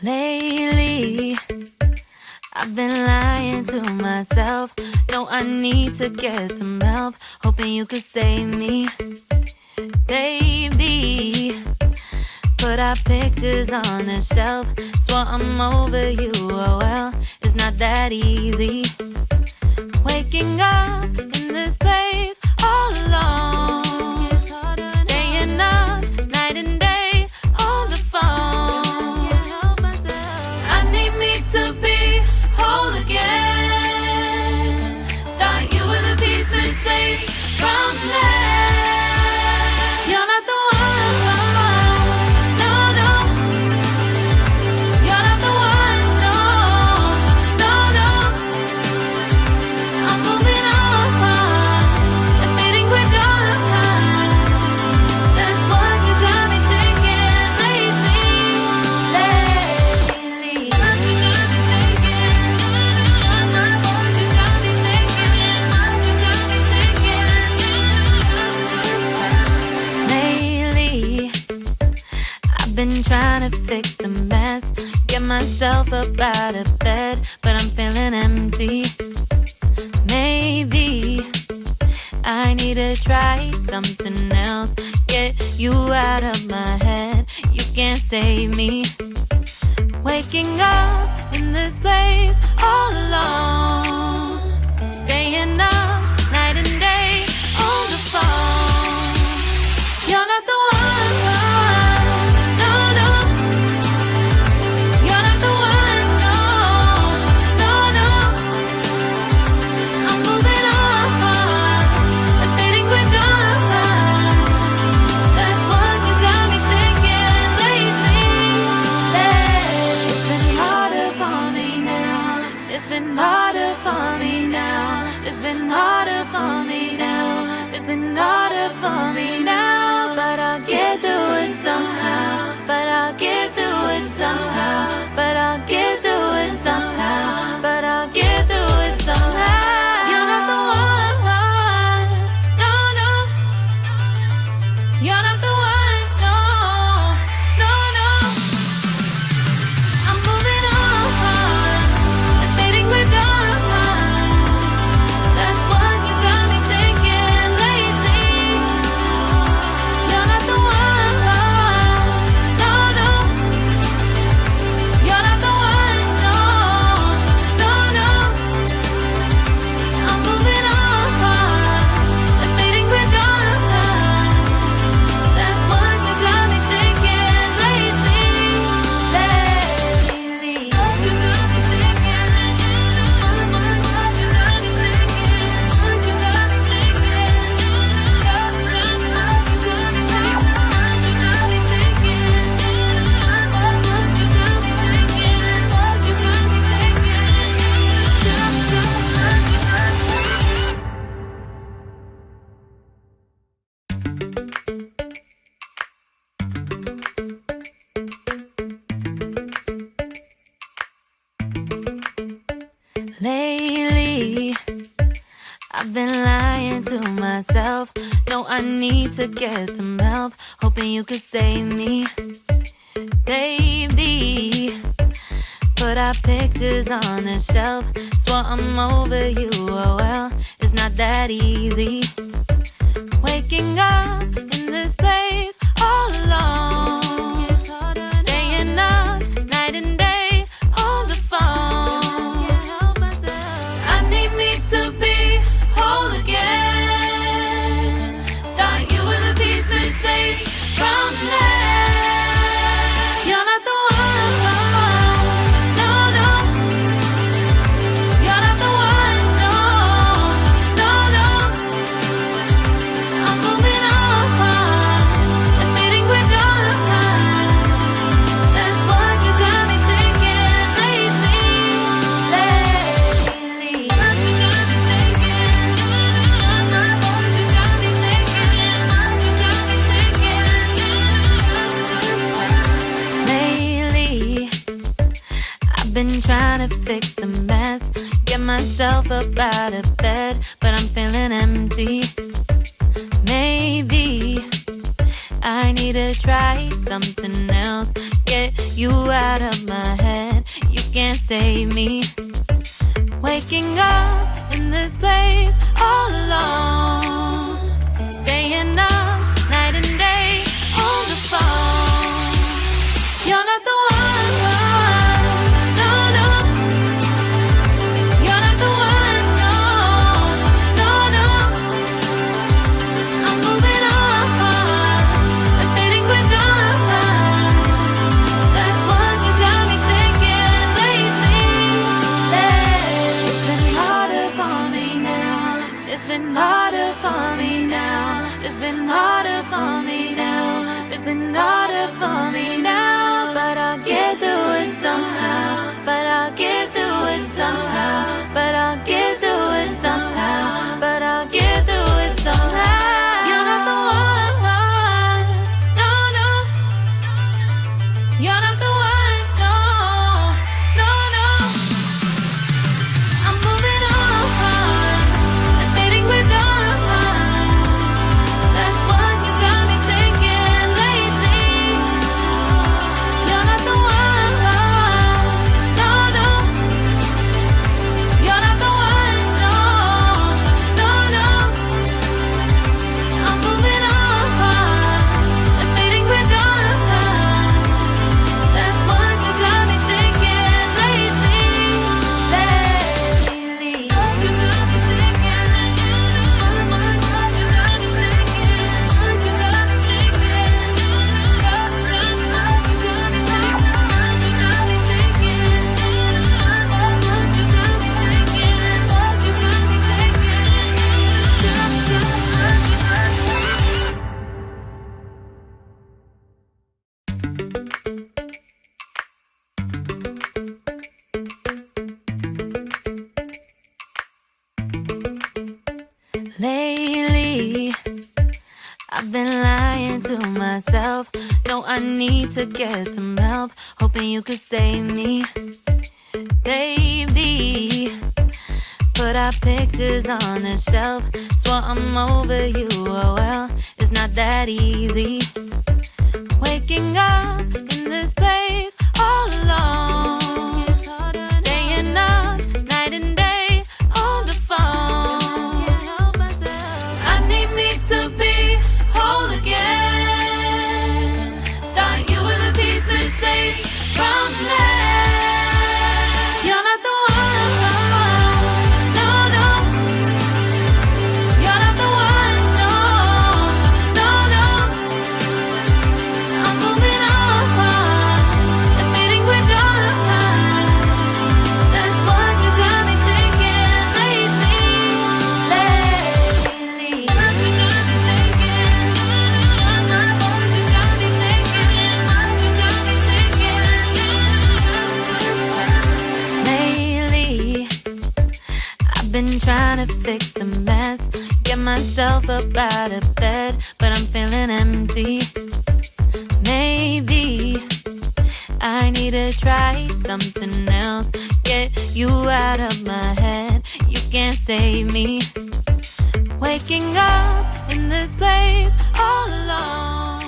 Lately, I've been lying to myself. No, I need to get some help. Hoping you could save me, baby. Put our pictures on the shelf. Swore I'm over you, oh well, it's not that easy. Waking up in this place all alone. Staying up night and day on the phone. I need me to be whole again. Thought you were the piece missing from last. You're not the one. Been trying to fix the mess, get myself up out of bed, but I'm feeling empty. Maybe I need to try something else. Get you out of my head, you can't save me. Waking up in this place all alone. Staying up night and day on the phone. You're not the one. It's been harder for me now. It's been harder for me now. It's been harder for me now. But I'll get through it somehow. But I'll get through it somehow. But I'll get through it somehow. But I'll get through it somehow. You're not the one. No, no. You're not the one. No, no, no. I'm moving on. Lately, I've been lying to myself. No, I need to get some help. Hoping you could save me, baby. Put our pictures on the shelf. Swore I'm over you, oh well, it's not that easy. Waking up in this place all alone. Staying up night and day on the phone. To be whole again. Thought you were the piece missing from last. You're not the one. No, no. You're not the one. No, no, no. I'm moving on. Admitting we're done. That's what you got me thinking lately. Been trying to fix the mess, get myself up out of bed, but I'm feeling empty. Maybe I need to try something else. Get you out of my head. You can't save me. Waking up in this place all alone, staying up night and day on the phone. You're not the one, no, no. You're not the one, no, no, no. I'm moving on and fading quick on. That's what you got me thinking lately. It's been harder for me now. It's been harder for me now. It's been harder for me now. It's been harder for me now. But I'll get through it somehow. But I'll get through it somehow. But I'll get through it somehow. But I'll get through it somehow. You're not the one, no, no. You're not the one, no, no, no. I'm moving on and fading with on. That's what you got me thinking lately. You're not the one, no, no. You're not the one, no, no, no. I'm moving on and fading with on. That's what you got me thinking lately. What you got me thinking? What you got me thinking? What you got me thinking? What you got me thinking? What you got me thinking? What you got me Lately, I've been lying to myself. No, I need to get some help. Hoping you could save me, baby. Put our pictures on the shelf. Swore I'm over you, oh well, it's not that easy. Waking up in this place all alone, staying up night and day on the phone. I need me to be whole again. Thought you were the piece missing from that. You're not the one, no, no. You're not the one, no, no, no. I'm moving on and fading quick on. That's what you got me thinking lately. What you got me thinking? What you got me thinking? What you got me thinking? Lately, I've been trying to fix the mess, get myself up out of bed, but I'm feeling empty. Maybe I need to try something else. Get you out of my head. You can't save me. Waking up in this place all alone.